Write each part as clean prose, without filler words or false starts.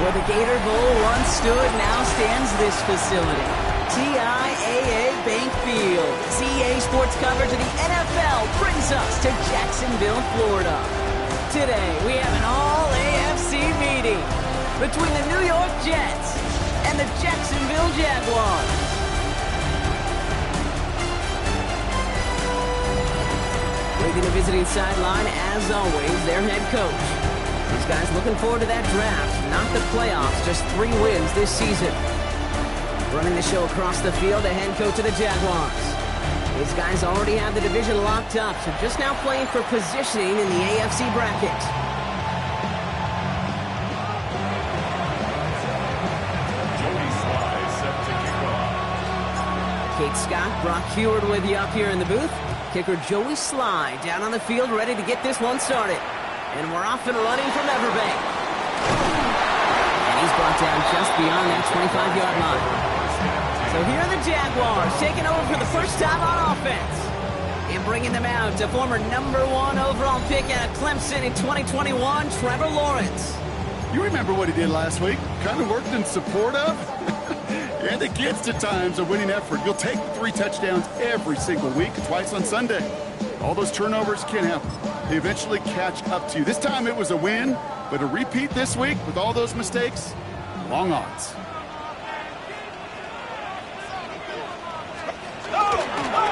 Where the Gator Bowl once stood, now stands this facility. TIAA Bank Field. CA Sports coverage of the NFL brings us to Jacksonville, Florida. Today, we have an all-AFC meeting between the New York Jets and the Jacksonville Jaguars. Leading the visiting sideline, as always, their head coach. These guys looking forward to that draft, not the playoffs, just 3 wins this season. Running the show across the field, the head coach of the Jaguars. These guys already have the division locked up, so just now playing for positioning in the AFC bracket. Kate Scott, Brock Heward with you up here in the booth. Kicker Joey Sly down on the field, ready to get this one started. And we're off and running from Everbank. And he's brought down just beyond that 25-yard line. So here are the Jaguars taking over for the first time on offense. And bringing them out to former #1 overall pick out of Clemson in 2021, Trevor Lawrence. You remember what he did last week? Kind of worked in support of? And it gets to times a winning effort. You'll take the 3 touchdowns every single week, twice on Sunday. All those turnovers can happen. They eventually catch up to you. This time it was a win, but a repeat this week with all those mistakes, long odds.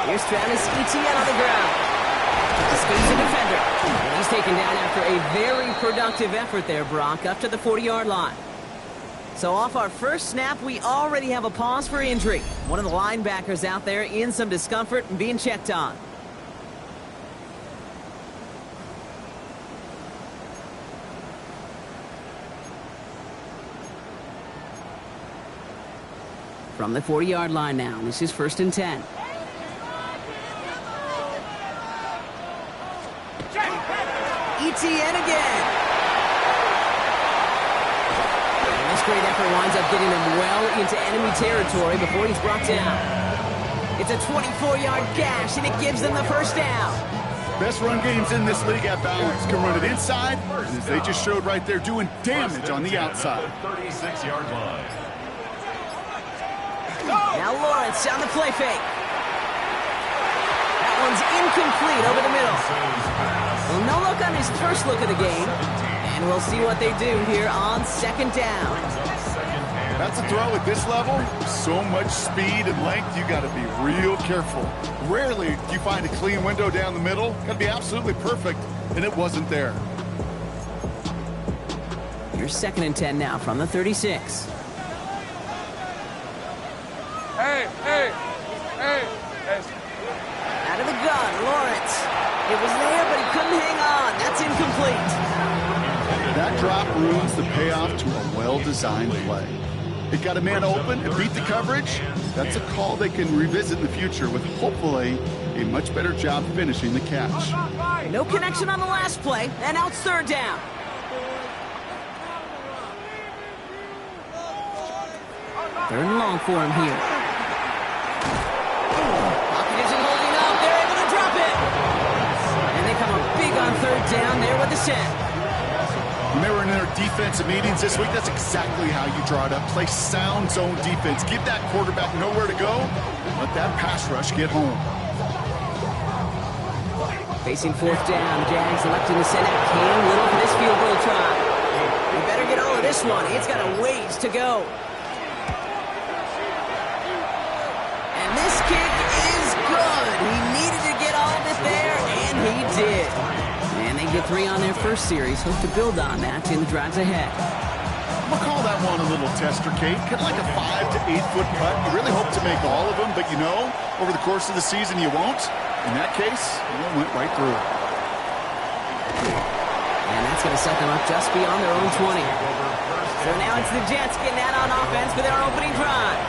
Here's Travis Etienne on the ground. Escapes the defender. And he's taken down after a very productive effort there, Brock, up to the 40-yard line. So off our first snap, we already have a pause for injury. One of the linebackers out there in some discomfort and being checked on. From the 40-yard line now, this is 1st and 10. Etienne again. And this great effort winds up getting him well into enemy territory before he's brought down. It's a 24-yard gash, and it gives them the first down. Best run games in this league at balance. Can run it inside, and as they just showed right there, doing damage on the outside. 36-yard line. Now Lawrence on the play fake. That one's incomplete over the middle. Well, no look on his first look of the game. And we'll see what they do here on 2nd down. That's a throw at this level. So much speed and length, you got to be real careful. Rarely do you find a clean window down the middle. Got to be absolutely perfect, and it wasn't there. Here's 2nd and 10 now from the 36. Hey. Out of the gun, Lawrence. It was there, but he couldn't hang on. That's incomplete. That drop ruins the payoff to a well-designed play. It got a man open and beat the coverage. That's a call they can revisit in the future with hopefully a much better job finishing the catch. No connection on the last play, and now it's 3rd down. Third and long for him here. Pocket isn't holding up. They're able to drop it. And they come up big on 3rd down there with the set. When they were in their defensive meetings this week, that's exactly how you draw it up. Play sound zone defense. Give that quarterback nowhere to go. Let that pass rush get home. Facing 4th down, the Jags electing to send out Cam Little for this field goal try. We better get all of this one. It's got a ways to go. And this kick is good. He needed to get all of it there, and he did. And they get 3 on their first series. Hope to build on that in the drives ahead. I'm going to call that one a little tester, Kate. Kind of like a 5 to 8 foot putt. You really hope to make all of them, but you know, over the course of the season, you won't. In that case, it went right through. And that's going to set them up just beyond their own 20. So now it's the Jets getting out on offense for their opening drive.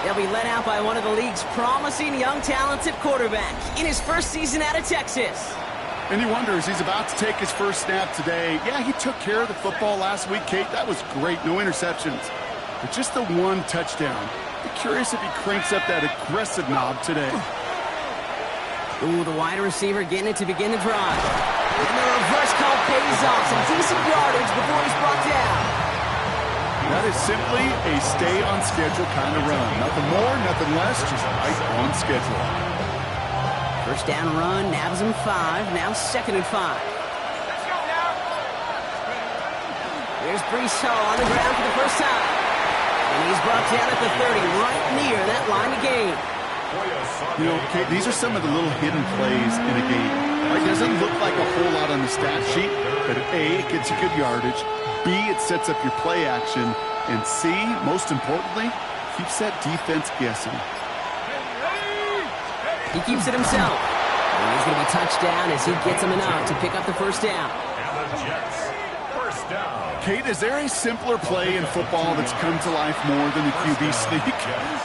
They'll be led out by one of the league's promising young talented quarterback in his first season out of Texas. And he wonders, he's about to take his first snap today. Yeah, he took care of the football last week, Kate. That was great. No interceptions. But just the 1 touchdown. Be curious if he cranks up that aggressive knob today. Ooh, the wide receiver getting it to begin the drive. And the reverse call pays off. Some decent yardage before he's brought down. That is simply a stay-on-schedule kind of run. Nothing more, nothing less, just right on schedule. First down run, nabs him 5. Now 2nd and 5. Here's Brees Hall on the ground for the first time. And he's brought down at the 30, right near that line of gain. You know, Kate, these are some of the little hidden plays in a game. It doesn't look like a whole lot on the stat sheet, but A, it gets you good yardage. B, it sets up your play action. And C, most importantly, keeps that defense guessing. He keeps it himself. And he's going to be touched down as he gets him enough to pick up the first down. Kate, is there a simpler play in football that's come to life more than the QB sneak?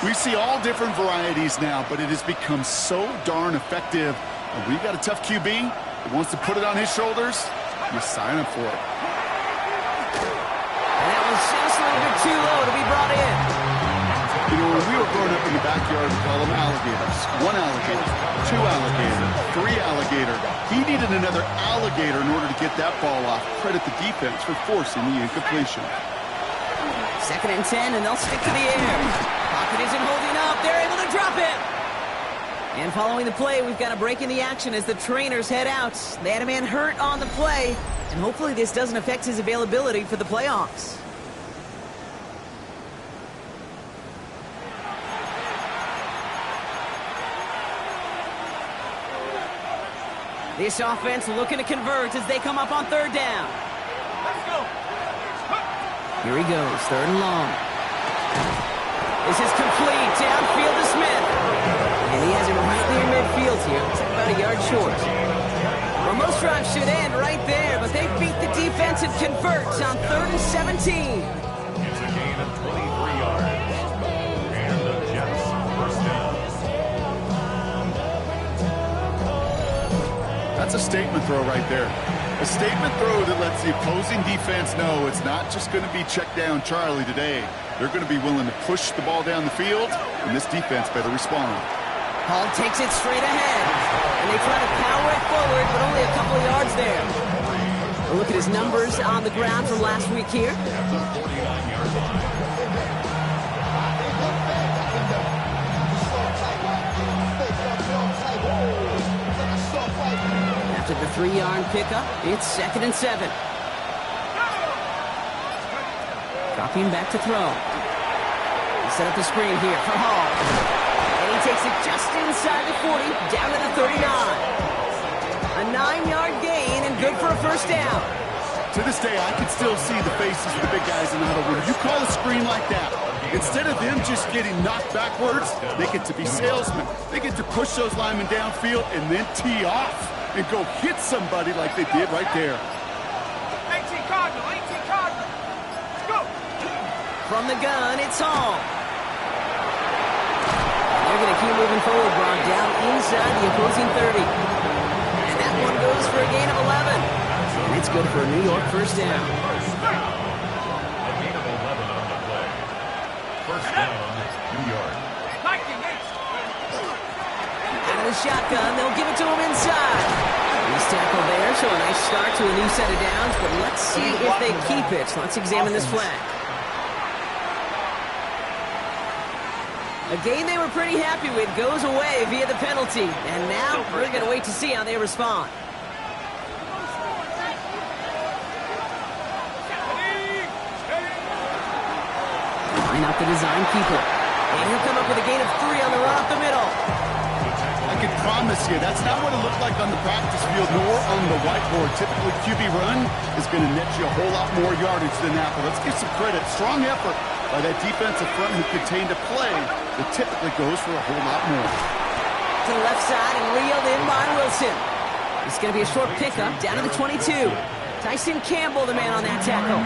We see all different varieties now, but it has become so darn effective. And we've got a tough QB that wants to put it on his shoulders. You sign up for it. And that was just a little bit too low to be brought in. You know, when we were growing up in the backyard, we call them alligators. 1 alligator, 2 alligator, 3 alligator. He needed another alligator in order to get that ball off. Credit the defense for forcing the incompletion. 2nd and 10, and they'll stick to the air. Pocket isn't holding up. They're able to drop it. And following the play, we've got a break in the action as the trainers head out. They had a man hurt on the play, and hopefully this doesn't affect his availability for the playoffs. This offense looking to convert as they come up on 3rd down. Let's go. Here he goes, 3rd and long. This is complete, downfield to Smith. And he has it right near midfield here. It's about a yard short. Well, most drives should end right there, but they beat the defense and convert on 3rd and 17. It's a gain of 23 yards. And the Jets first down. That's a statement throw right there. A statement throw that lets the opposing defense know it's not just going to be check down Charlie today. They're going to be willing to push the ball down the field, and this defense better respond. Hall takes it straight ahead, and they try to power it forward, but only a couple of yards there. A look at his numbers on the ground from last week here. After the 3-yard pickup, it's 2nd and 7. Dropping back to throw. He set up the screen here for Hall. And he takes it just inside the 40, down to the 39. A 9-yard gain and good for a first down. To this day, I can still see the faces of the big guys in the huddle. When you call a screen like that, instead of them just getting knocked backwards, they get to be salesmen. They get to push those linemen downfield and then tee off and go hit somebody like they did right there. 18 Cardinal, 18 Cardinal. Let's go. From the gun, it's Hall. They're going to keep moving forward, Brock, down inside the opposing 30. And that one goes for a gain of 11. And it's good for a New York first down. A gain of 11 on the play. First down, New York. Out of the shotgun, they'll give it to him inside. He's tackled there, so a nice start to a new set of downs, but let's see if they keep it. Let's examine this flag. A game they were pretty happy with goes away via the penalty, and now we're going to wait to see how they respond. Line up the design keeper. And he'll come up with a gain of 3 on the run up the middle. I can promise you, that's not what it looked like on the practice field nor on the whiteboard. Typically, QB run is going to net you a whole lot more yardage than that. But let's give some credit. Strong effort by that defensive front who contained a play that typically goes for a whole lot more. To the left side and reeled in by Wilson. It's going to be a short pickup down to the 22. Tyson Campbell, the man on that tackle.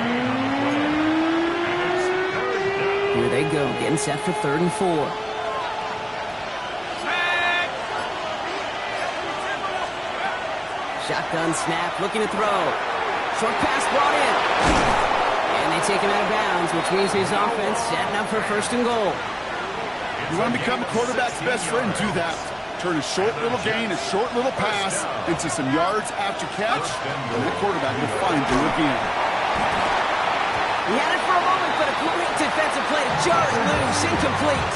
Here they go, getting set for 3rd and 4. Shotgun snap, looking to throw. Short pass brought in. And they take him out of bounds, which means his offense setting up for 1st and goal. You want to become a quarterback's best friend? Do that. Turn a short little gain, a short little pass into some yards after catch, and the quarterback will find you again. He had it for a moment, but a great defensive play to jar it loose. Incomplete.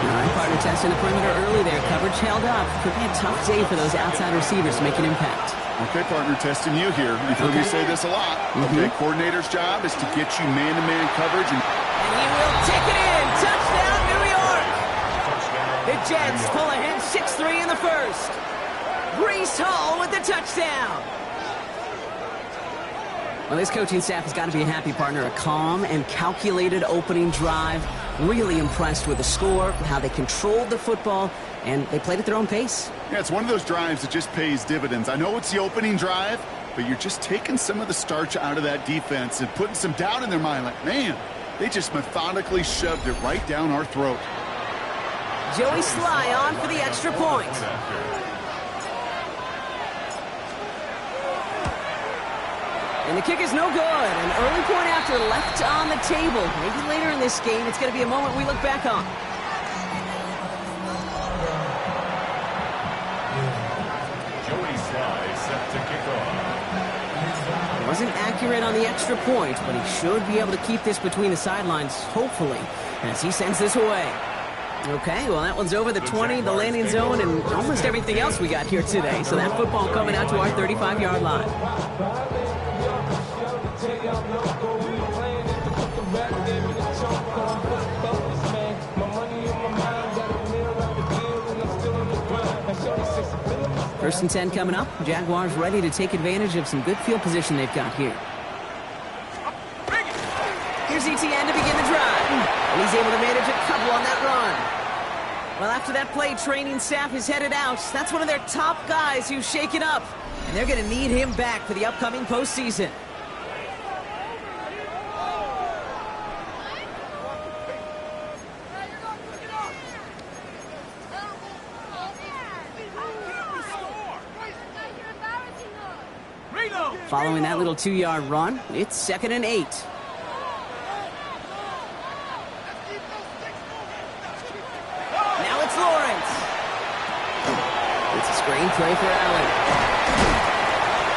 All right, partner testing the perimeter early there. Coverage held up. Could be a tough day for those outside receivers to make an impact. Okay, partner, testing you here. You've heard me say this a lot. Okay, coordinator's job is to get you man-to-man coverage. And he will take it in. Touchdown, New York. The Jets pull ahead 6-3 in the first. Breece Hall with the touchdown. Well, this coaching staff has got to be a happy partner. A calm and calculated opening drive. Really impressed with the score, how they controlled the football, and they played at their own pace. Yeah, it's one of those drives that just pays dividends. I know it's the opening drive, but you're just taking some of the starch out of that defense and putting some doubt in their mind. Like, man, they just methodically shoved it right down our throat. Joey Sly on for the extra point. And the kick is no good. An early point after left on the table. Maybe later in this game, it's going to be a moment we look back on. Joey Sly set to kick off. Wasn't accurate on the extra point, but he should be able to keep this between the sidelines, hopefully, as he sends this away. Okay, well, that one's over the 20, the landing zone, and almost everything else we got here today. So that football coming out to our 35-yard line. First and 10 coming up. Jaguars ready to take advantage of some good field position they've got here. Here's ETN to begin the drive. And he's able to manage a couple on that run. Well, after that play, training staff is headed out. That's one of their top guys who's shaken up. And they're going to need him back for the upcoming postseason. Following that little 2-yard run, it's 2nd and 8. Now it's Lawrence. It's a screen play for Allen.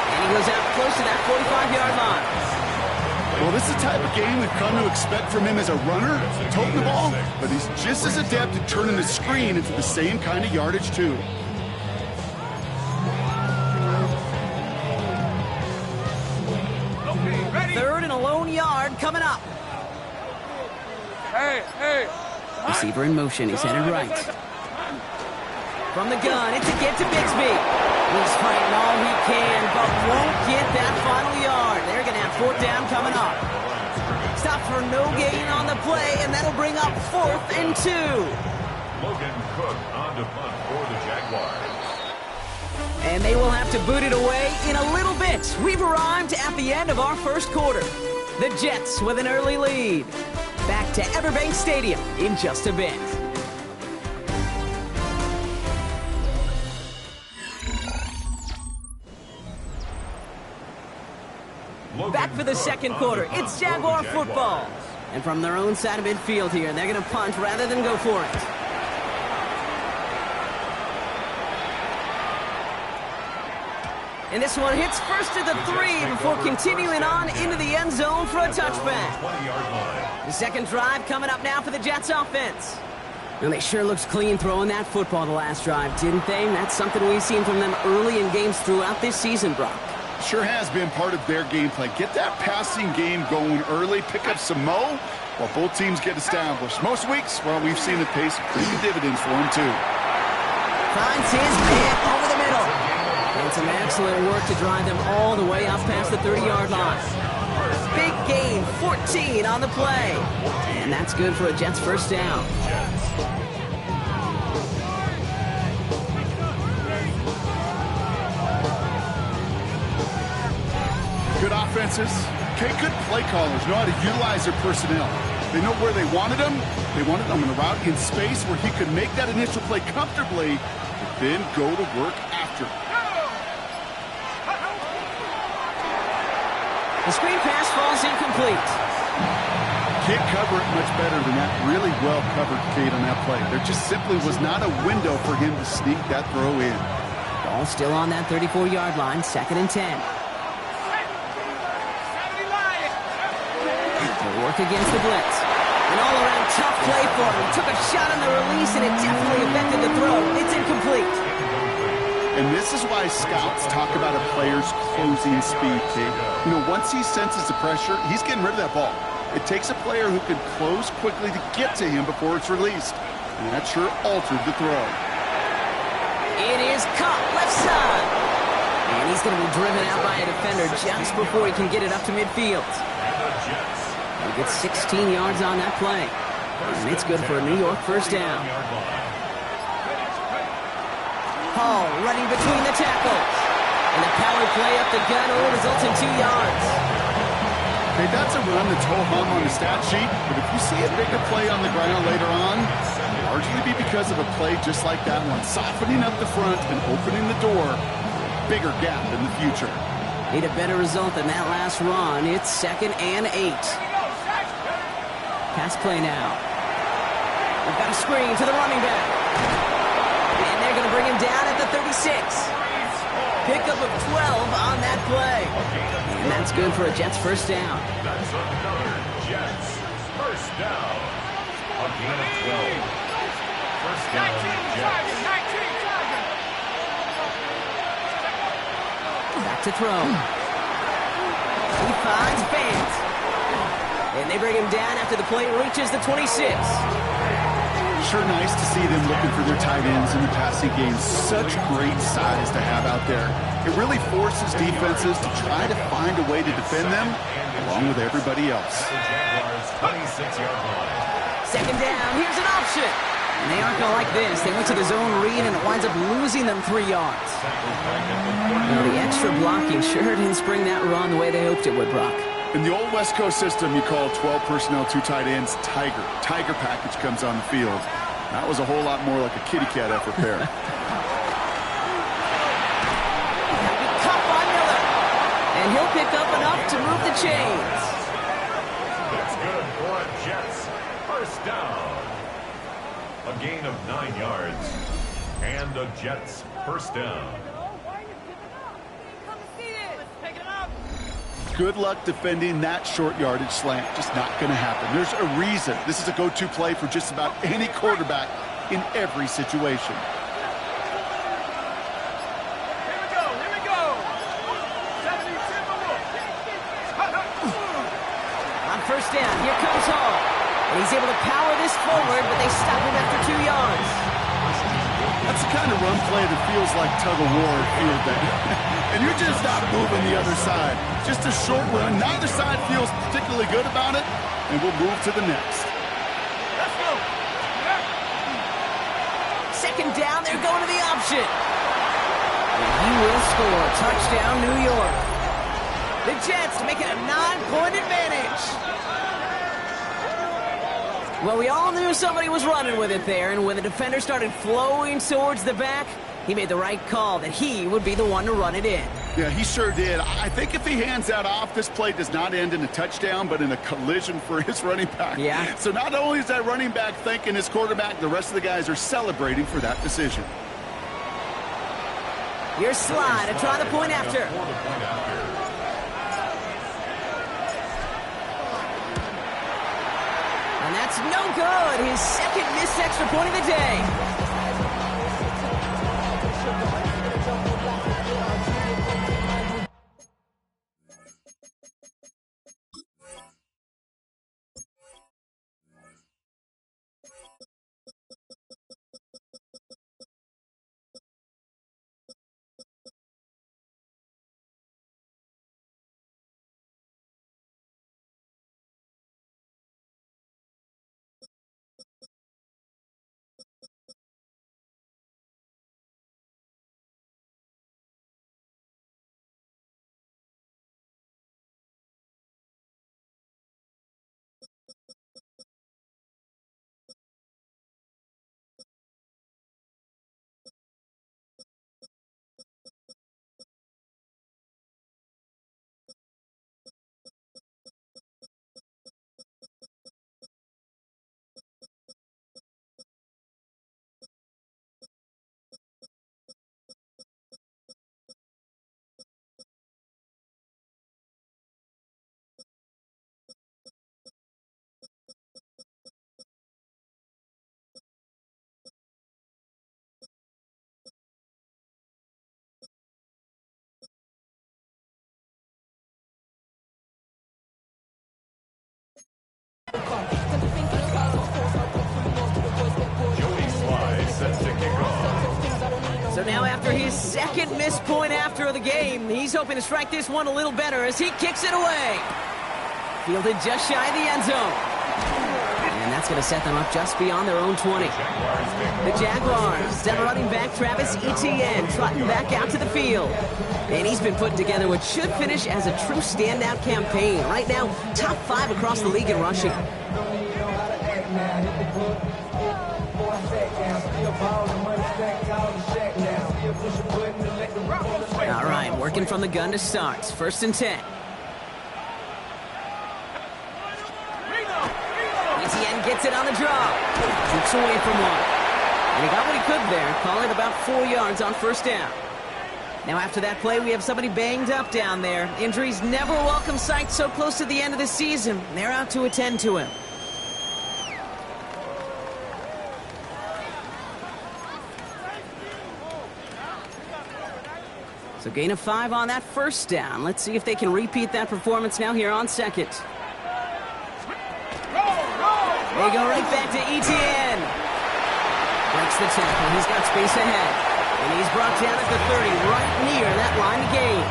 And he goes out close to that 45-yard line. Well, this is the type of game we've come to expect from him as a runner, toting the ball, but he's just as adept at turning the screen into the same kind of yardage, too. Third and a lone yard coming up. Hey. Receiver in motion. He's headed right. From the gun, it's a get to Bixby. He's fighting all he can, but won't get that final yard. They're going to have 4th down coming up. Stop for no gain on the play, and that'll bring up 4th and 2. Logan Cook on to punt for the Jaguars. And they will have to boot it away in a little bit. We've arrived at the end of our first quarter. The Jets with an early lead. Back to Everbank Stadium in just a bit. Back for the second quarter. It's Jaguar football. And from their own side of midfield here, they're going to punt rather than go for it. And this one hits first at the 3 before continuing on into the end zone for a touchback. The second drive coming up now for the Jets offense. And they sure looked clean throwing that football the last drive, didn't they? And that's something we've seen from them early in games throughout this season, Brock. Sure has been part of their game plan. Get that passing game going early, pick up some mo while both teams get established. Most weeks, well, we've seen it pay some pretty good dividends for them, too. Finds his man over the middle. And some excellent work to drive them all the way up past the 30-yard line. Big gain, 14 on the play. And that's good for a Jets first down. Good offenses, okay, good play callers know how to utilize their personnel. They know where they wanted them. They wanted them in a route in space where he could make that initial play comfortably, but then go to work after. The screen pass falls incomplete. Can't cover it much better than that. Really well covered, Kate, on that play. There just simply was not a window for him to sneak that throw in. Ball still on that 34-yard line, 2nd and 10. Work against the blitz. An all-around tough play for him. He took a shot on the release, and it definitely affected the throw. It's incomplete. And this is why scouts talk about a player's closing speed, Kate. You know, once he senses the pressure, he's getting rid of that ball. It takes a player who can close quickly to get to him before it's released. And that sure altered the throw. It is caught left side. And he's going to be driven out by a defender just before he can get it up to midfield. He gets 16 yards on that play. And it's good for a New York first down. Hall running between the tackles. And the power play up the gut only results in 2 yards. Okay, that's a run that's ho-hum on the stat sheet, but if you see a bigger play on the ground later on, it'll largely be because of a play just like that one, softening up the front and opening the door, bigger gap in the future. Need a better result than that last run. It's 2nd and 8. Pass play now. We've got a screen to the running back. And they're going to bring him down at the 36. Pickup of 12 on that play. And that's good for a Jets first down. That's another Jets first down. A gain of 12. First down, 19 Jets. target, 19 target. Back to throw. He finds fans. And they bring him down after the play reaches the 26. Sure nice to see them looking for their tight ends in the passing game. Such great size to have out there. It really forces defenses to try to find a way to defend them along with everybody else. The Jaguars' 26-yard line. 2nd down, here's an option. And they aren't going to like this. They went to the zone read, and it winds up losing them 3 yards. Now, the extra blocking sure didn't spring that run the way they hoped it would, Brock. In the old West Coast system, you call 12 personnel, 2 tight ends, Tiger. Tiger package comes on the field. That was a whole lot more like a kitty cat effort there. Caught by Miller. And he'll pick up enough to move the chains. That's good for a Jets first down. A gain of 9 yards. And a Jets first down. Good luck defending that short yardage slant. Just not going to happen. There's a reason. This is a go-to play for just about any quarterback in every situation. Here we go, here we go. 70 On first down, here comes Hall. And he's able to power this forward, but they stop him after 2 yards. That's the kind of run play that feels like tug-of-war field day. And you're just not moving the other side. Just a short run. Neither side feels particularly good about it, and we'll move to the next. Let's go. 2nd down, they're going to the option. And he will score. Touchdown, New York. The Jets make it a 9-point advantage. Well, we all knew somebody was running with it there, and when the defender started flowing towards the back, he made the right call that he would be the one to run it in. Yeah, he sure did. I think if he hands that off, this play does not end in a touchdown, but in a collision for his running back. Yeah. So not only is that running back thanking his quarterback, the rest of the guys are celebrating for that decision. Here's Slide to try the point after. And that's no good. His 2nd missed extra point of the day. his second missed point after the game. He's hoping to strike this one a little better as he kicks it away. Fielded just shy of the end zone. And that's going to set them up just beyond their own 20. The Jaguars send running back Travis Etienne trotting back out to the field. And he's been putting together what should finish as a true standout campaign. Right now, top 5 across the league in rushing. All right, working from the gun to start. 1st and 10. Etienne gets it on the draw. Jukes away from one. And he got what he could there. Call it about 4 yards on 1st down. Now after that play, we have somebody banged up down there. Injuries never a welcome sight so close to the end of the season. They're out to attend to him. So gain of 5 on that 1st down. Let's see if they can repeat that performance now here on 2nd. They go right back to Etienne. Breaks the tackle. He's got space ahead. And he's brought down at the 30, right near that line of gain.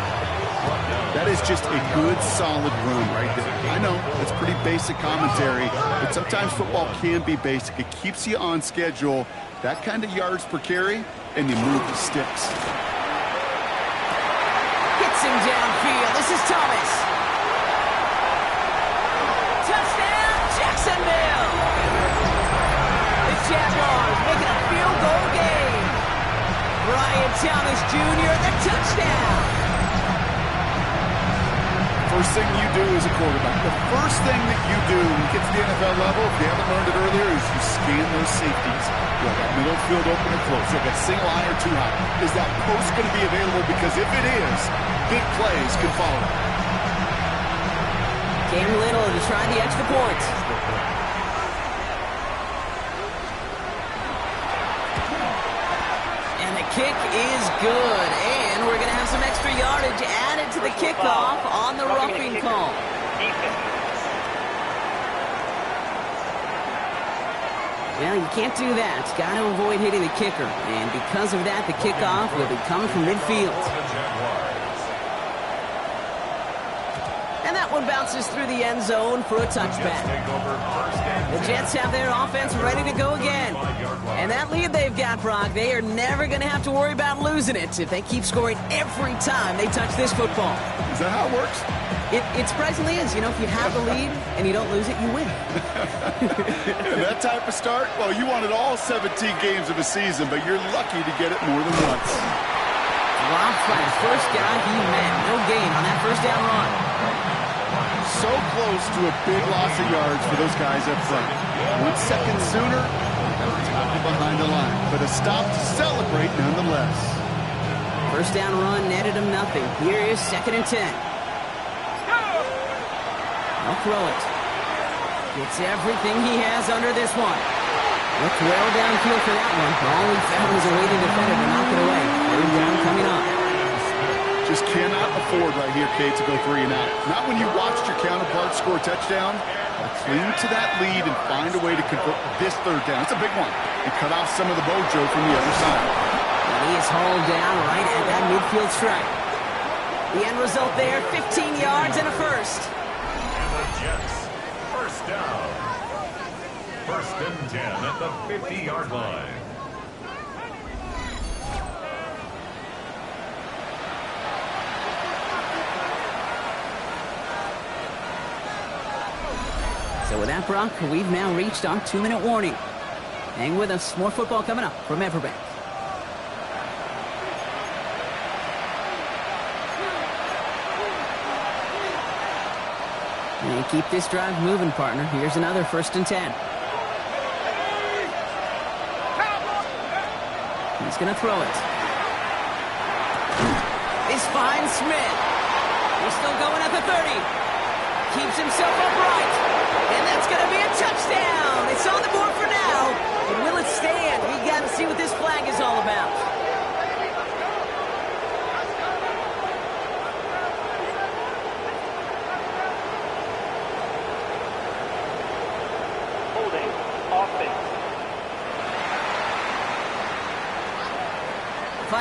That is just a good, solid run right there. I know, it's pretty basic commentary, but sometimes football can be basic. It keeps you on schedule. That kind of yards per carry, and you move the sticks. Hits him downfield. This is Thomas. Touchdown, Jacksonville! The Jaguars making a field goal game. Brian Thomas Jr., the touchdown. First thing you do as a quarterback, the first thing that you do when you get to the NFL level, if you haven't learned it earlier, is you scan those safeties. You have that middle field open or close. You have that single eye or two high. Is that post going to be available? Because if it is, big plays can follow. Cam Little to try the extra point. And the kick is good. And we're going to have some extra yardage added to the kickoff on the roughing call. Well, you can't do that. Got to avoid hitting the kicker. And because of that, the kickoff will be coming from midfield. And that one bounces through the end zone for a touchback. The Jets have their offense ready to go again. And that lead they've got, Brock, they are never going to have to worry about losing it if they keep scoring every time they touch this football. Is that how it works? It surprisingly is. You know, if you have the lead and you don't lose it, you win. And that type of start, well, you wanted all 17 games of a season, but you're lucky to get it more than once. Dropped by the first guy he met. No gain on that 1st down run. So close to a big loss of yards for those guys up front. 1 second sooner, behind the line. But a stop to celebrate nonetheless. 1st down run netted him nothing. Here is 2nd and 10. I'll throw it. Gets everything he has under this one. Looked well downfield for that one. All he found was a waiting defender to knock it away. 3rd down coming up. Just cannot afford right here, Kate, to go 3 and out. Not when you watched your counterpart score a touchdown. Cling to that lead and find a way to convert this 3rd down. It's a big one. And cut off some of the mojo from the other side. And he is hauled down right at that midfield stripe. The end result there, 15 yards and a first. And the Jets, 1st down. 1st and 10 at the 50-yard line. So with that, Brock, we've now reached our 2-minute warning. Hang with us. More football coming up from Everbank. And keep this drive moving, partner. Here's another 1st and 10. He's going to throw it. This finds Smith. He's still going at the 30. Keeps himself upright. And that's going to be a touchdown. It's on the board for now. But will it stand? We got to see what this flag is all about.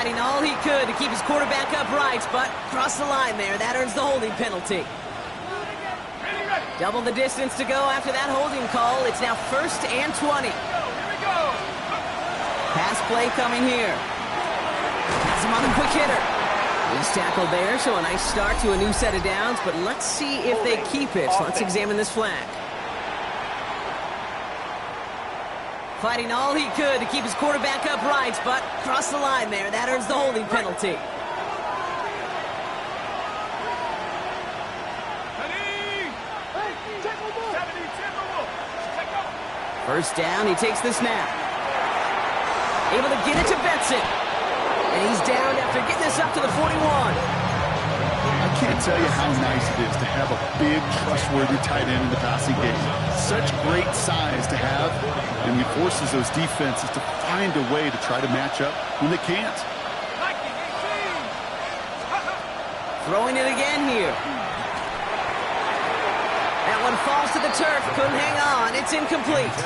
Fighting all he could to keep his quarterback upright, but crossed the line there. That earns the holding penalty. Double the distance to go after that holding call. It's now 1st and 20. Pass play coming here. Has him on the quick hitter. He's tackled there, so a nice start to a new set of downs, but let's see if they keep it. So let's examine this flag. Fighting all he could to keep his quarterback upright, but crossed the line there. That earns the holding penalty. First down, he takes the snap. Able to get it to Benson. And he's down after getting this up to the 41. I can't tell you how nice it is to have a big, trustworthy tight end in the passing game. Such great size to have, and he forces those defenses to find a way to try to match up when they can't. Throwing it again here. That one falls to the turf. Couldn't hang on. It's incomplete.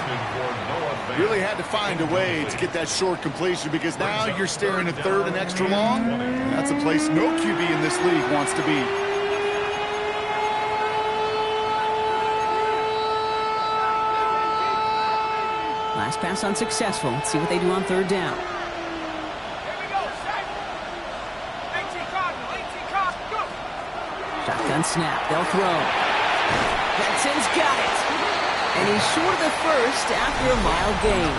Really had to find a way to get that short completion because now you're staring at 3rd and extra long. That's a place no QB in this league wants to be. Last pass unsuccessful. Let's see what they do on 3rd down. Shotgun snap. They'll throw. Benson's got it. And he's short of the first after a mild gain.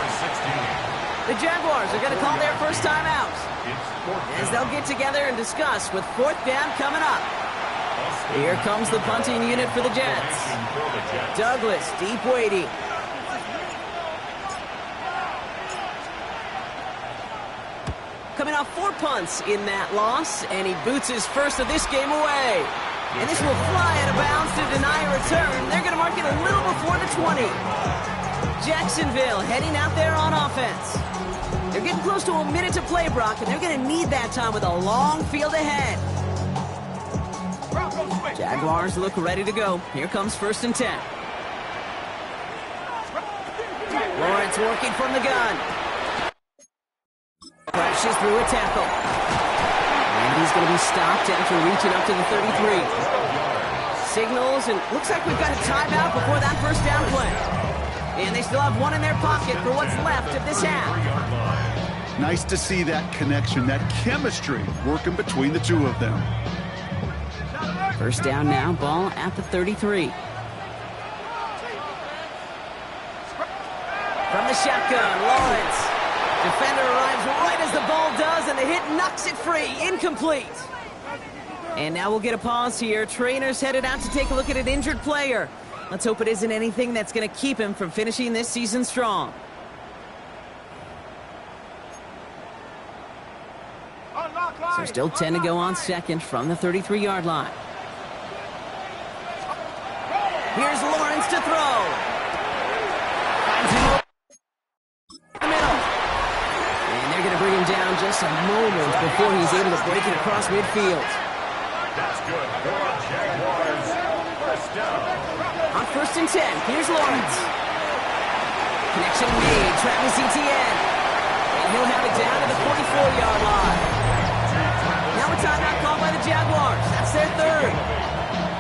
The Jaguars are going to call their first time out, as they'll get together and discuss with 4th down coming up. Here comes the punting unit for the Jets. Douglas, deep waiting. Coming off 4 punts in that loss, and he boots his first of this game away. And this will fly out of bounds to deny a return. They're going to mark it a little before the 20. Jacksonville heading out there on offense. They're getting close to a minute to play, Brock, and they're going to need that time with a long field ahead. Jaguars look ready to go. Here comes 1st and 10. Lawrence working from the gun. Crashes through a tackle. And he's going to be stopped after reaching up to the 33. Signals, and looks like we've got a timeout before that first down play. And they still have one in their pocket for what's left of this half. Nice to see that connection, that chemistry working between the two of them. First down now, ball at the 33. From the shotgun, Lawrence. Defender arrives right as the ball does, and the hit knocks it free. Incomplete. And now we'll get a pause here. Trainer's headed out to take a look at an injured player. Let's hope it isn't anything that's going to keep him from finishing this season strong. So still 10 to go on 2nd from the 33-yard line. Here's Lawrence to throw. Finds him over the middle. And they're going to bring him down just a moment before he's able to break it across midfield. That's good for Jaguars. First down. On 1st and 10, here's Lawrence. Connection made, Travis Etienne. And he'll have it down to the 44-yard line. Now a timeout called by the Jaguars. That's their 3rd.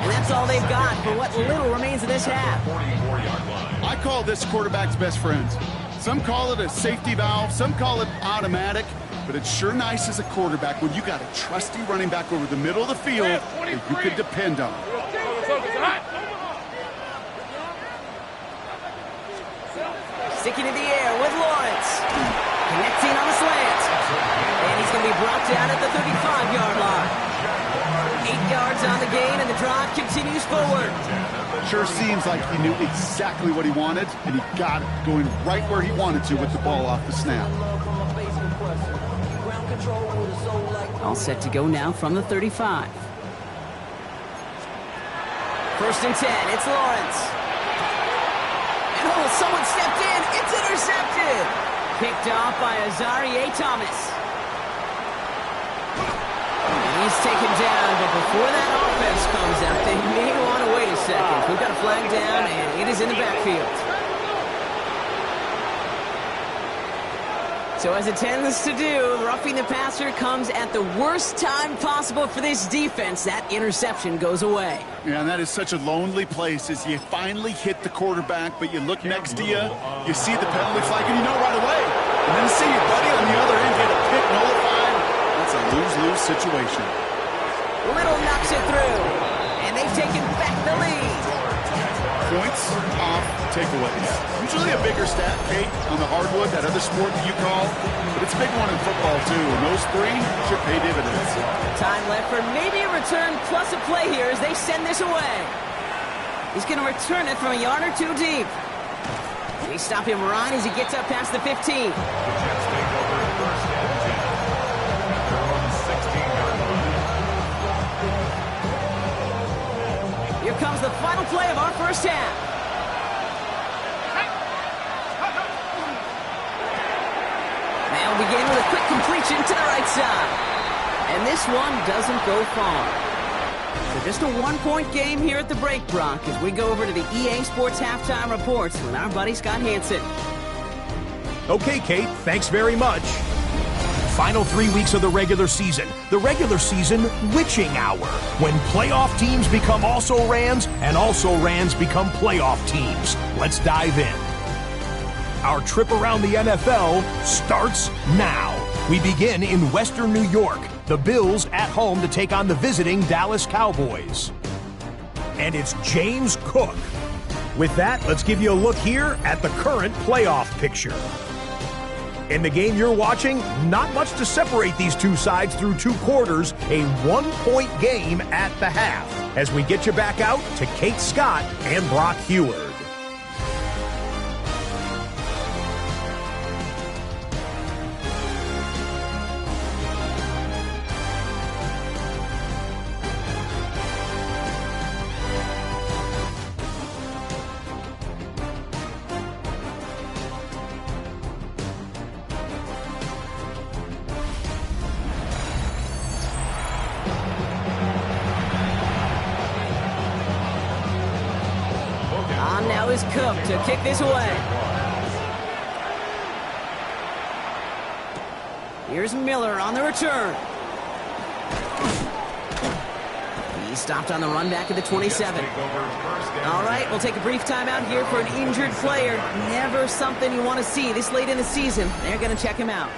And that's all they've got for what little remains of this half. 44-yard line. I call this quarterback's best friends. Some call it a safety valve, some call it automatic, but it's sure nice as a quarterback when you got a trusty running back over the middle of the field that you can depend on. Sticking in the air with Lawrence. Connecting on the slant. And he's going to be brought down at the 35-yard line. 8 yards on the gain, and the drive continues forward. Sure seems like he knew exactly what he wanted, and he got it, going right where he wanted to with the ball off the snap. All set to go now from the 35. 1st and 10, it's Lawrence. And oh, someone stepped in. It's intercepted. Picked off by Azarie Thomas. He's taken down, but before that offense comes out, they may want to wait a second. We've got a flag down, and it is in the backfield. So as it tends to do, roughing the passer comes at the worst time possible for this defense. That interception goes away. Yeah, and that is such a lonely place as you finally hit the quarterback, but you look next to you, you see the penalty flag, and you know right away. And then see your buddy on the other end get a pick nullified. That's a lose-lose situation. Little knocks it through, and they've taken back the lead. Points off takeaways. Usually a bigger stat, Kate, on the hardwood, that other sport that you call, but it's a big one in football, too, and those three should pay dividends. Time left for maybe a return plus a play here as they send this away. He's going to return it from a yard or two deep. They stop him right as he gets up past the 15. The Jets take over first and 10. Their own 16-yard line. Here comes the final play of our first half. They'll begin with a quick completion to the right side. And this one doesn't go far. So just a one-point game here at the break, Brock, as we go over to the EA Sports Halftime Reports with our buddy Scott Hansen. Okay, Kate, thanks very much. Final 3 weeks of the regular season witching hour, when playoff teams become also-rans and also-rans become playoff teams. Let's dive in. Our trip around the NFL starts now. We begin in Western New York. The Bills at home to take on the visiting Dallas Cowboys. And it's James Cook. With that, let's give you a look here at the current playoff picture. In the game you're watching, not much to separate these two sides through 2 quarters, a 1-point game at the half. As we get you back out to Kate Scott and Brock Heward. Now is Cook to kick this away. Here's Miller on the return. He stopped on the run back at the 27. All right, we'll take a brief timeout here for an injured player. Never something you want to see this late in the season. They're going to check him out.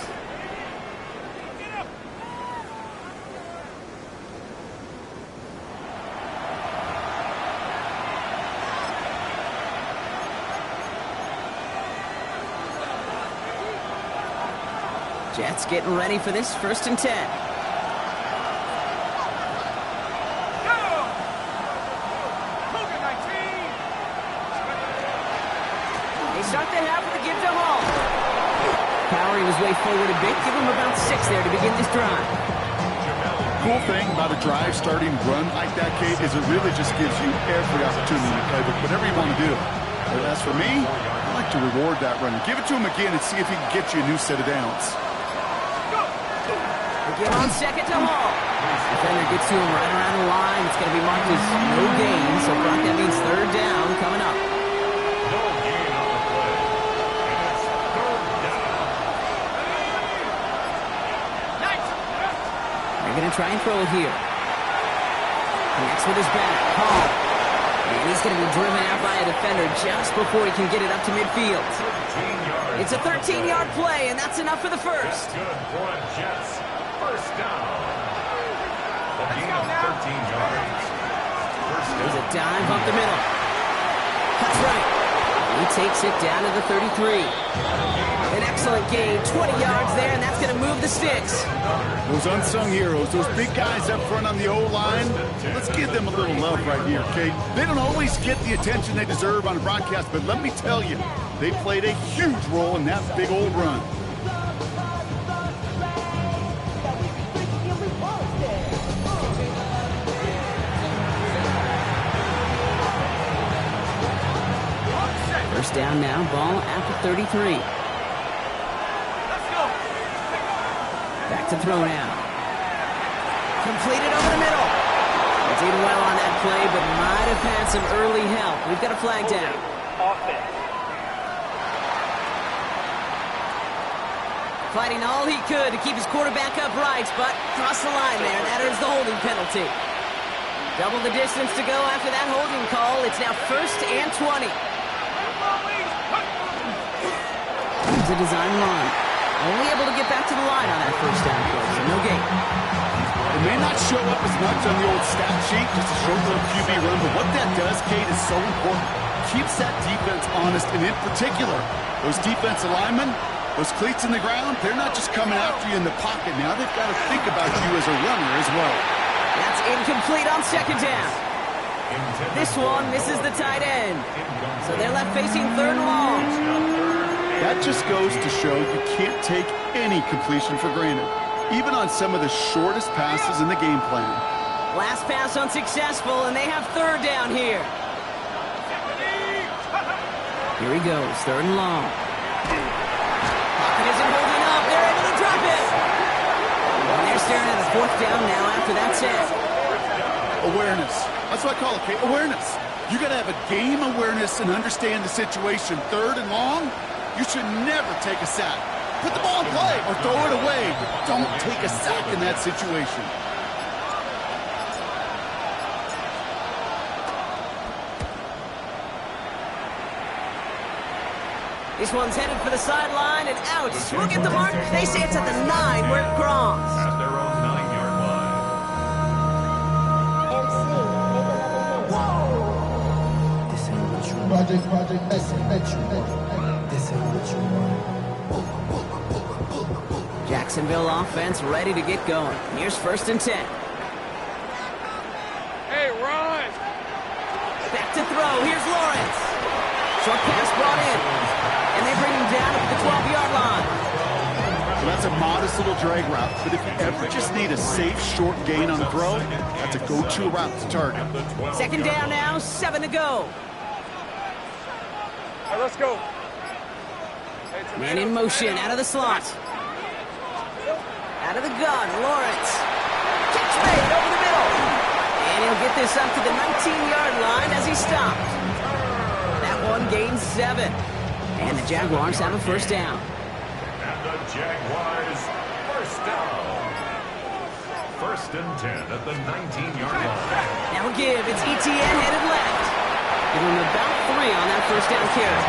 Jets getting ready for this 1st and 10. They start the half with a give to Hall. Powery was way forward a bit. Give him about 6 there to begin this drive. Cool thing about a drive starting run like that, Kate, is it really just gives you every opportunity to play with whatever you want to do. But as for me, I like to reward that runner. Give it to him again and see if he can get you a new set of downs. Again on 2nd to Hall. Defender gets to him right around the line. It's going to be marked as no gain, so Brock, that means 3rd down coming up. No gain on the play. And it's 3rd down. They're going to try and throw it here. Connects with his back. Hall. And he's going to be driven out by a defender just before he can get it up to midfield. 13 yards. It's a 13-yard play, and that's enough for the first. Good for the Jets. First down. A gain of 13 yards. First There's a down. dive up the middle. That's right. He takes it down to the 33. An excellent gain, 20 yards there, and that's going to move the sticks. Those unsung heroes, those big guys up front on the O-line, let's give them a little love right here, Kate. They don't always get the attention they deserve on a broadcast, but let me tell you, they played a huge role in that big old run. First down now, ball at the 33. Back to throw now. Completed over the middle. Did well on that play, but might have had some early help. We've got a flag down. Fighting all he could to keep his quarterback upright, but crossed the line there. That earns the holding penalty. Double the distance to go after that holding call. It's now 1st and 20. It's a design run. Only able to get back to the line on that first down play, so no gain. It may not show up as much on the old stat sheet, just a short little QB run, but what that does, Kate, is so important. Keeps that defense honest, and in particular, those defensive linemen, those cleats in the ground, they're not just coming after you in the pocket now. They've got to think about you as a runner as well. That's incomplete on second down. This one misses the tight end. So they're left facing 3rd and long. That just goes to show you can't take any completion for granted, even on some of the shortest passes in the game plan. Last pass unsuccessful, and they have 3rd down here. Here he goes, 3rd and long. Pocket isn't holding up. They're able to drop it. And they're staring at a 4th down now after that set. Awareness. That's what I call it, Kate. Awareness. You got to have a game awareness and understand the situation. 3rd and long, you should never take a sack. Put the ball in play or throw it away, but don't take a sack in that situation. This one's headed for the sideline and out. Look at the mark. They say it's at the 9 where it crosses. At their own 9-yard line. Project, this ain't what you want. Jacksonville offense ready to get going. Here's 1st and 10. Hey, run! Back to throw. Here's Lawrence. Short pass brought in. And they bring him down at the 12-yard line. So that's a modest little drag route, but if you ever just need a safe, short gain on the throw, that's a go-to route to target. 2nd down now, 7 to go. All right, let's go. Man in motion, out of the slot. Out of the gun, Lawrence. Catch made over the middle. And he'll get this up to the 19-yard line as he stopped. That one gains 7. And the Jaguars have a 1st down. And the Jaguars, 1st down. 1st and 10 at the 19-yard line. Now give, it's ETN headed left. Give him about 3 on that 1st down carry.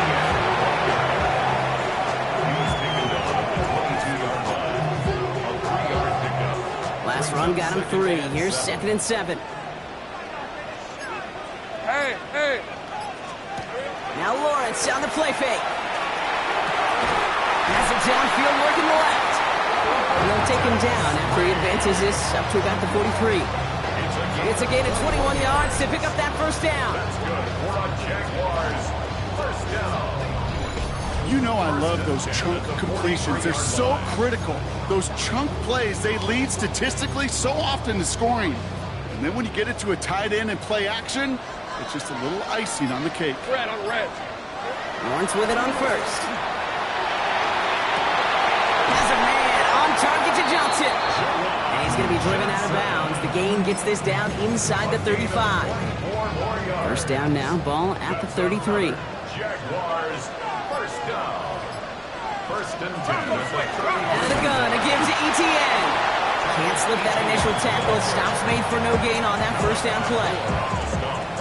He's taken down at the 22-yard line. A 3-yard pickup. Last run got him 3. Here's 2nd and 7. Hey! Now Lawrence on the play fake. Has it downfield working the left. And they'll take him down after he advances this up to about the 43. It's a gain of 21 yards to pick up that 1st down. That's good for a Jaguars. 1st down. You know I love those chunk completions. They're so critical. Those chunk plays, they lead statistically so often to scoring. And then when you get it to a tight end and play action, it's just a little icing on the cake. Red on red. Lawrence with it on 1st. Has a man on target to Johnson. And he's going to be driven out of bounds. The gain gets this down inside the 35. 4 more yards. 1st down now, ball at the 33. Jaguars, 1st down. 1st and 10 at the 30. Out of the gun, a give to ETN. Can't slip that initial tackle. Stops made for no gain on that 1st down play.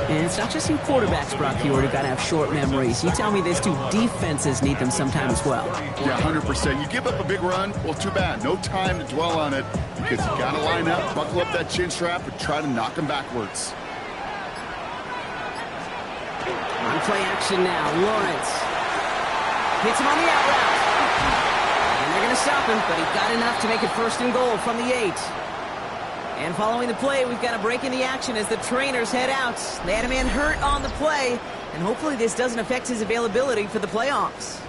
And it's not just you quarterbacks, Brock Hewitt, who got to have short memories. You tell me this too, defenses need them sometime as well. Yeah, 100%. You give up a big run, well, too bad. No time to dwell on it because you got to line up, buckle up that chin strap, and try to knock them backwards. On play action now, Lawrence. Hits him on the out route. And they're going to stop him, but he got enough to make it 1st and goal from the 8. And following the play, we've got a break in the action as the trainers head out. They had a man hurt on the play, and hopefully this doesn't affect his availability for the playoffs.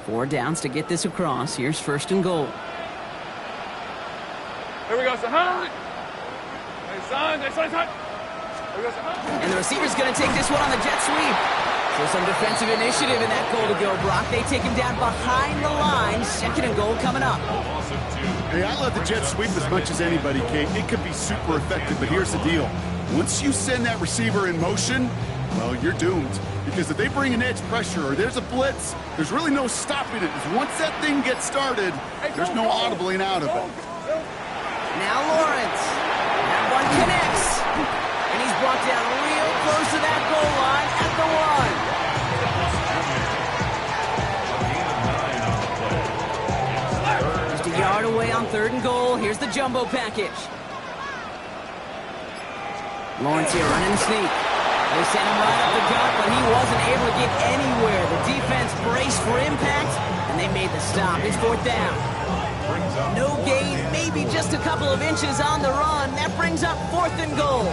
Four downs to get this across. Here's 1st and goal. Here we go, son. Hey, son. Here we go, son. And the receiver's going to take this one on the jet sweep. So some defensive initiative in that goal to go, Brock. They take him down behind the line. 2nd and goal coming up. Hey, I love the jet sweep as much as anybody, Kate. It could be super effective, but here's the deal. Once you send that receiver in motion, well, you're doomed. Because if they bring an edge pressure or there's a blitz, there's really no stopping it. Once that thing gets started, there's no audibling out of it. Now Lawrence. That one connects. And he's brought down real close to that goal line at the 1. Just a yard away on 3rd and goal. Here's the jumbo package. Lawrence here running the sneak. They sent him right up the gut, but he wasn't able to get anywhere. The defense braced for impact, and they made the stop. It's 4th down. No gain, maybe just a couple of inches on the run. That brings up 4th and goal.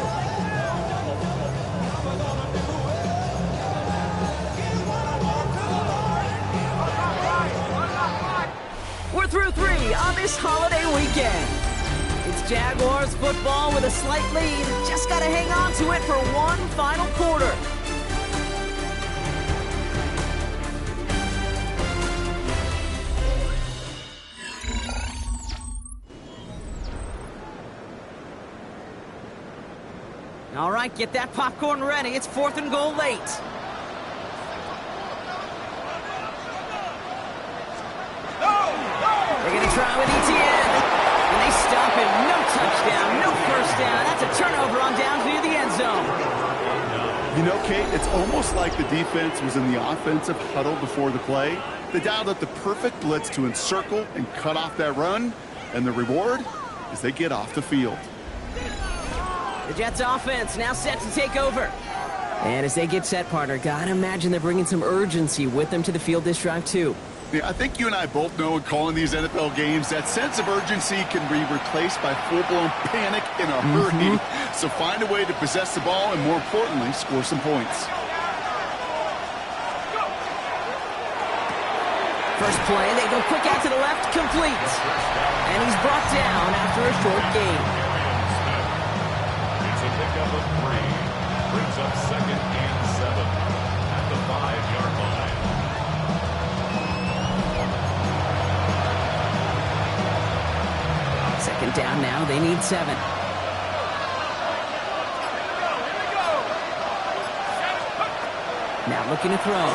We're through 3 on this holiday weekend. It's Jaguars football with a slight lead. Just got to hang on to it for one final quarter. All right, get that popcorn ready. It's 4th and goal late. They're going to try with ETN. And they stop him. No touchdown, no first down. That's a turnover on down near the end zone. You know, Kate, it's almost like the defense was in the offensive huddle before the play. They dialed up the perfect blitz to encircle and cut off that run. And the reward is they get off the field. The Jets offense now set to take over. And as they get set, partner, gotta imagine they're bringing some urgency with them to the field this drive, too. Yeah, I think you and I both know in calling these NFL games that sense of urgency can be replaced by full-blown panic in a hurry. So find a way to possess the ball and, more importantly, score some points. First play, they go quick out to the left, complete. And he's brought down after a short gain. It's a pickup of 3. Brings up 2nd and 7 at the 5-yard line. Second down now, they need 7. Now looking to throw.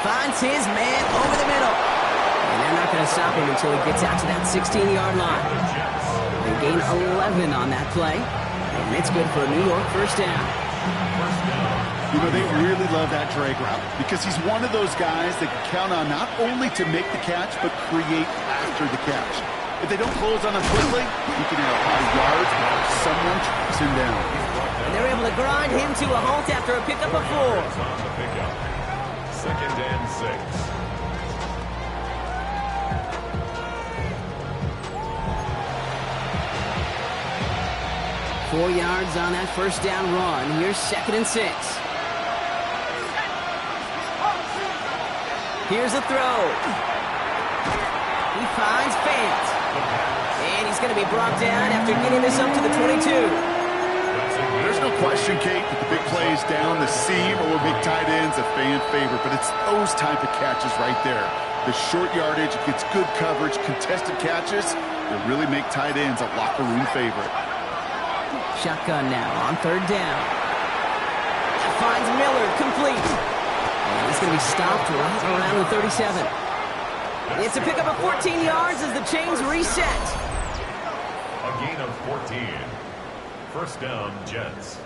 Finds his man over the middle. And they're not going to stop him until he gets out to that 16-yard line. They gain 11 on that play. And it's good for a New York first down. You know, they really love that drag route because he's one of those guys that can count on not only to make the catch, but create after the catch. If they don't close on him quickly, he can have a lot of yards before someone tracks him down. And they're able to grind him to a halt after a pickup of 4. On the pickup. 2nd and 6. Four yards on that first down run. Here's 2nd and 6. Here's a throw. He finds Fant. And he's going to be brought down after getting this up to the 22. There's no question, Kate, that the big plays down the seam or big tight ends a fan favorite, but it's those type of catches right there. The short yardage, it gets good coverage, contested catches that really make tight ends a locker room favorite. Shotgun now on 3rd down. Finds Miller, complete. And he's going to be stopped right around the 37. It's a pickup of 14 yards as the chains reset. A gain of 14. First down, Jets.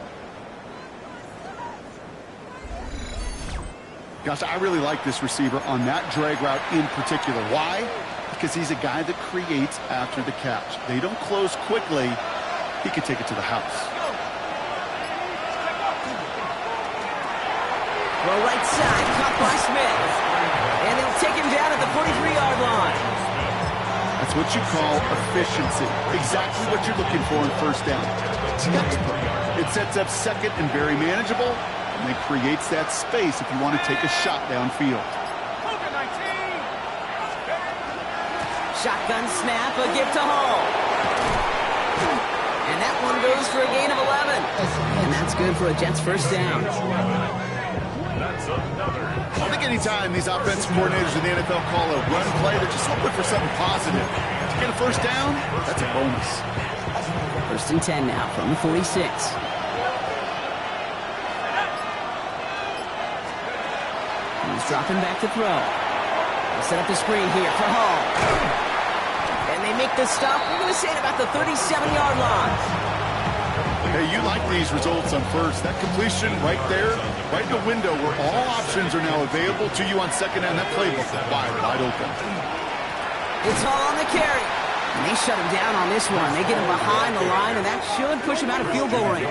Gosh, I really like this receiver on that drag route in particular. Why? Because he's a guy that creates after the catch. They don't close quickly. He could take it to the house. Well, right side, caught by Smith. And they'll take him down at the 43-yard line. That's what you call efficiency. Exactly what you're looking for in first down. Textbook. It sets up 2nd and very manageable, and it creates that space if you want to take a shot downfield. Shotgun snap, a give to Hall. And that one goes for a gain of 11. And that's good for a Jets first down. That's another. I think anytime these offensive coordinators in the NFL call a run play, they're just hoping for something positive. To get a first down, that's a bonus. First and 10 now from the 46. He's dropping back to throw. They'll set up the screen here for Hall. And they make the stop. We're going to say it about the 37-yard line. Hey, you like these results on first. That completion right there, right in the window where all options are now available to you on second down. That playbook wide open. It's Hall on the carry. And they shut him down on this one. They get him behind the line, and that should push him out of field goal range.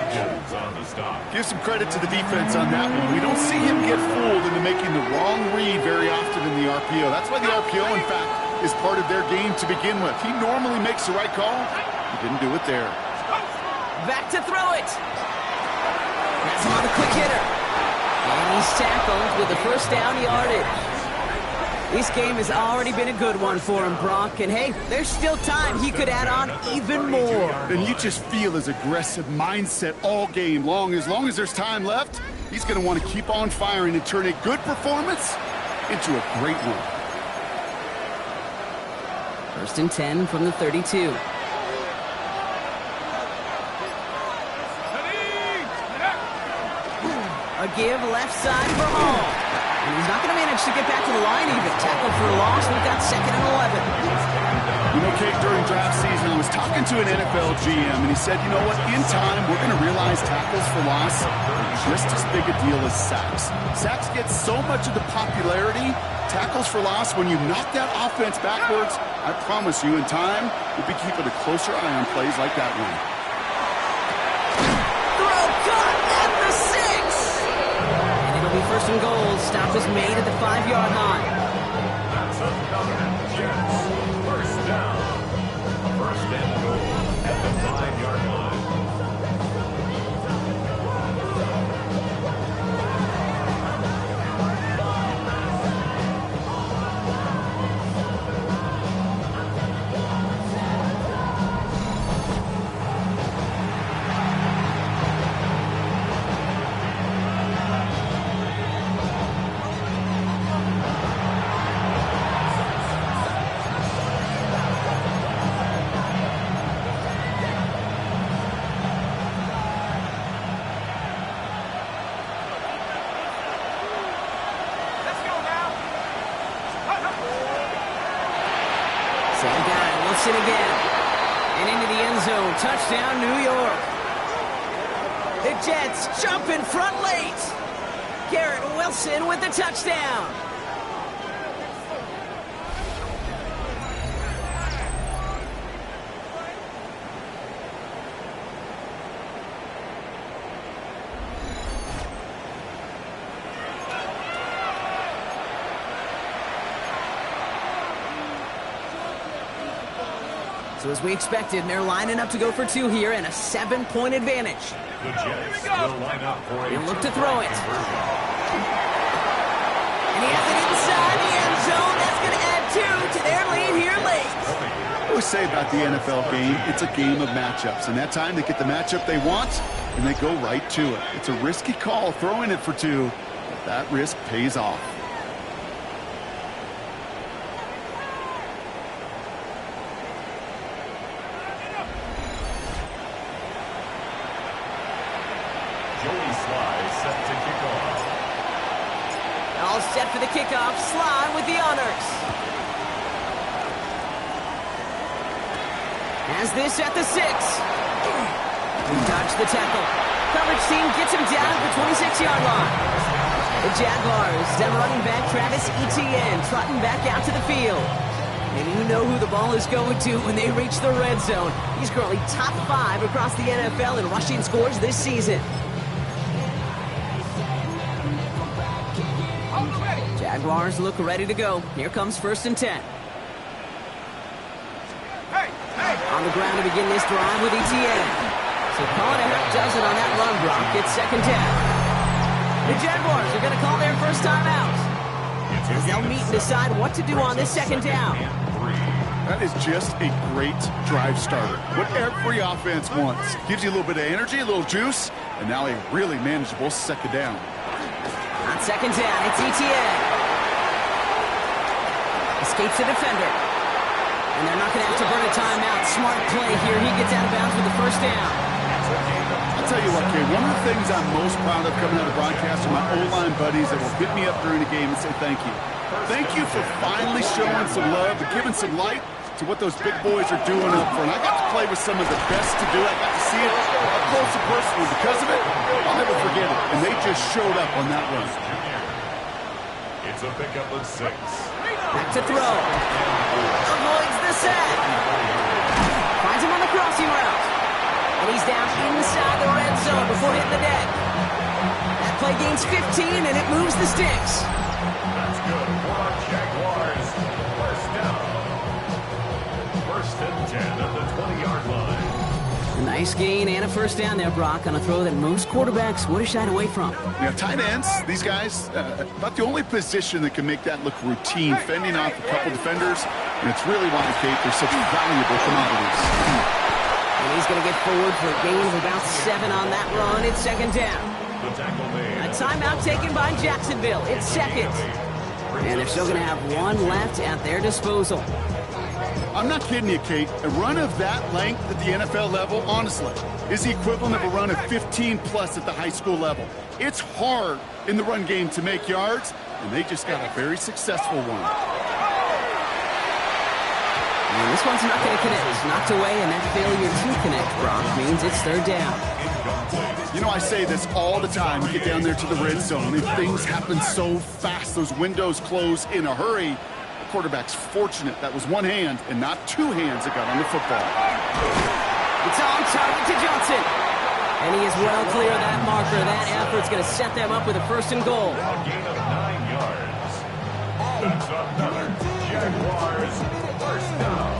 Give some credit to the defense on that one. We don't see him get fooled into making the wrong read very often in the RPO. That's why the RPO, in fact, is part of their game to begin with. He normally makes the right call. He didn't do it there. Back to throw it. That's on the quick hitter. And he's tackled with the first down yardage. This game has already been a good one for him, Brock. And, hey, there's still time. He could add on even more. And you just feel his aggressive mindset all game long. As long as there's time left, he's going to want to keep on firing and turn a good performance into a great one. First and 10 from the 32. A give left side for Hall. And he's not going to manage to get back to the line even. Tackle for a loss. We've got second and 11. You know, Kate, during draft season, I was talking to an NFL GM, and he said, you know what, in time, we're going to realize tackles for loss are just as big a deal as sacks. Sacks get so much of the popularity. Tackles for loss, when you knock that offense backwards, I promise you, in time, we'll be keeping a closer eye on plays like that one. Throw caught at the 6. First and goal. Stop is made at the 5-yard line. That's another Jets. First down. First and goal at the 5-yard line. Again. And into the end zone. Touchdown, New York. The Jets jump in front late. Garrett Wilson with the touchdown. So as we expected, they're lining up to go for 2 here and a 7-point advantage. The Jets will line up for a look to throw it. And he has it inside the end zone. That's going to add 2 to their lead here late. I always say about the NFL game, it's a game of matchups. And that time they get the matchup they want, and they go right to it. It's a risky call throwing it for 2, but that risk pays off. All set for the kickoff. Sly with the honors. Has this at the 6. He dodged the tackle. Coverage team gets him down at the 26-yard line. The Jaguars, then running back Travis Etienne trotting back out to the field. And you know who the ball is going to when they reach the red zone. He's currently top 5 across the NFL in rushing scores this season. Jaguars look ready to go. Here comes first and 10. On the ground to begin this drive with Etienne. So calling a half dozen on that run block. It's second down. The Jaguars are going to call their first time out. As they'll meet and decide what to do on this second down. That is just a great drive starter. What every offense wants. Gives you a little bit of energy, a little juice, and now a really manageable second down. On second down, it's Etienne. Escapes the defender. And they're not going to have to burn a timeout. Smart play here. He gets out of bounds with the first down. I'll tell you what, Kay, one of the things I'm most proud of coming out of broadcast are my O-line buddies that will hit me up during the game and say thank you. Thank you for finally showing some love and giving some light to what those big boys are doing up front. I got to play with some of the best to do it. I got to see it up close and personal. Because of it, I'll never forget it. And they just showed up on that run. It's a pickup of 6. Back to throw. Avoids the sack. Finds him on the crossing route. And he's down inside the red zone before hitting the deck. That play gains 15, and it moves the sticks. That's good for our Jaguars. First down. First and 10 at the 20-yard line. A nice gain and a first down there, Brock, on a throw that most quarterbacks would have shied away from. Yeah, tight ends, these guys, about the only position that can make that look routine, fending off a couple defenders, and it's really why, Kate, they're such valuable commodities. And he's going to get forward for a gain of about 7 on that run. It's second down. The tackle made. A timeout taken by Jacksonville. It's second. And they're still going to have one left at their disposal. I'm not kidding you, Kate. A run of that length at the NFL level, honestly, is the equivalent of a run of 15-plus at the high school level. It's hard in the run game to make yards, and they just got a very successful one. And this one's not going to connect. It's knocked away, and that failure to connect, Brock, means it's third down. You know, I say this all the time. You get down there to the red zone, and things happen so fast. Those windows close in a hurry. The quarterback's fortunate that was one hand and not two hands that got on the football. It's on target to Johnson. And he is well clear of that marker. That effort's going to set them up with a first and goal. A gain of 9 yards. That's another Jaguars first down.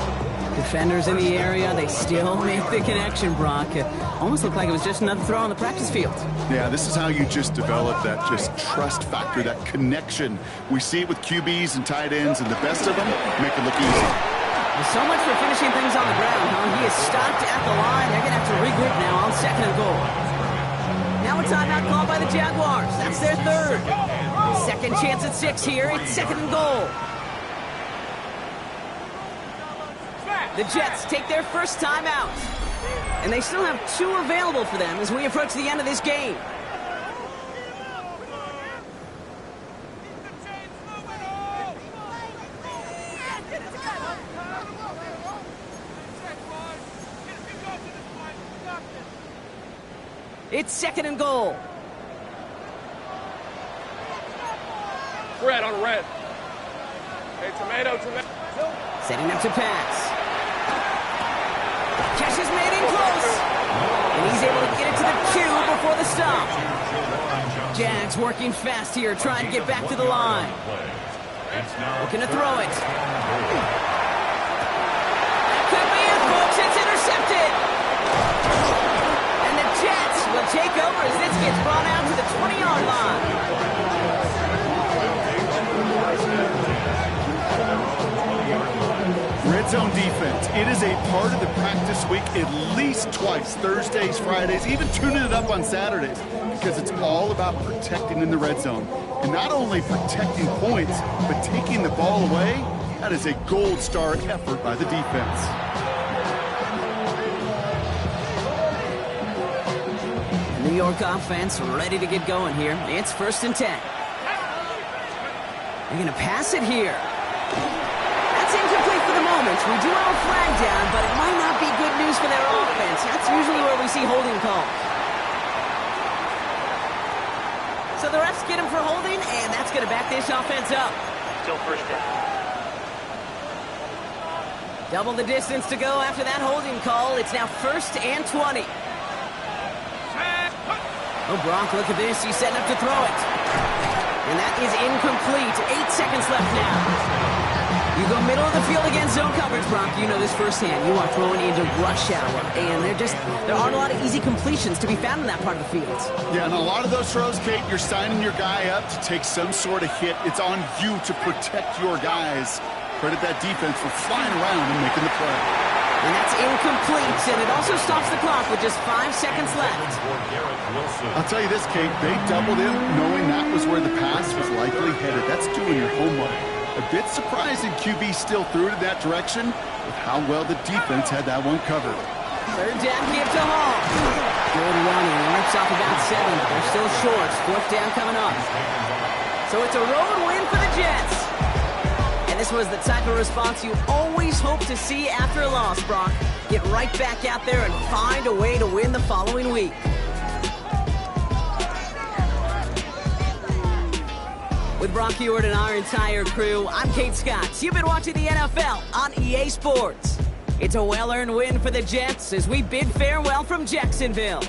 Defenders in the area, they still make the connection, Brock. It almost looked like it was just another throw on the practice field. Yeah, this is how you just develop that just trust factor, that connection. We see it with QBs and tight ends, and the best of them make it look easy. Well, so much for finishing things on the ground, huh? He is stopped at the line. They're going to have to regroup now on second and goal. Now a timeout called by the Jaguars. That's their third. Second chance at 6 here. It's second and goal. The Jets take their first time out. And they still have 2 available for them as we approach the end of this game. It's second and goal. Red on red. Hey, tomato. Setting up to pass. Catch is made in close. And he's able to get it to the 2 before the stop. Jags working fast here, trying to get back to the line. Looking to throw it. That could be it, folks. It's intercepted. And the Jets will take over as this gets brought out to the 20-yard line. Red zone defense. It is a part of the practice week at least twice, Thursdays, Fridays, even tuning it up on Saturdays, because it's all about protecting in the red zone. And not only protecting points, but taking the ball away. That is a gold star effort by the defense. New York offense ready to get going here. It's first and 10. They're going to pass it here. That's incomplete for the moment. We do have a flag down, but it might not be good news for their offense. That's usually where we see holding calls. So the refs get him for holding, and that's going to back this offense up. Still first down. Double the distance to go after that holding call. It's now first and 20. Oh, Brock, look at this. He's setting up to throw it. And that is incomplete. 8 seconds left now. You go middle of the field against zone coverage, Brock. You know this firsthand. You are throwing into rush hour. And there aren't a lot of easy completions to be found in that part of the field. Yeah, and a lot of those throws, Kate, you're signing your guy up to take some sort of hit. It's on you to protect your guys. Credit that defense for flying around and making the play. And that's incomplete, and it also stops the clock with just 5 seconds left. I'll tell you this, Kate, they doubled him knowing that was where the pass was likely headed. That's doing your homework. A bit surprising QB still threw it in that direction with how well the defense had that one covered. Third down give to Hall. Good running. Rips off about 7, but they're still short. Fourth down coming up. So it's a road win for the Jets. And this was the type of response you always hope to see after a loss, Brock. Get right back out there and find a way to win the following week. With Brock Heward and our entire crew, I'm Kate Scott. You've been watching the NFL on EA Sports. It's a well-earned win for the Jets as we bid farewell from Jacksonville.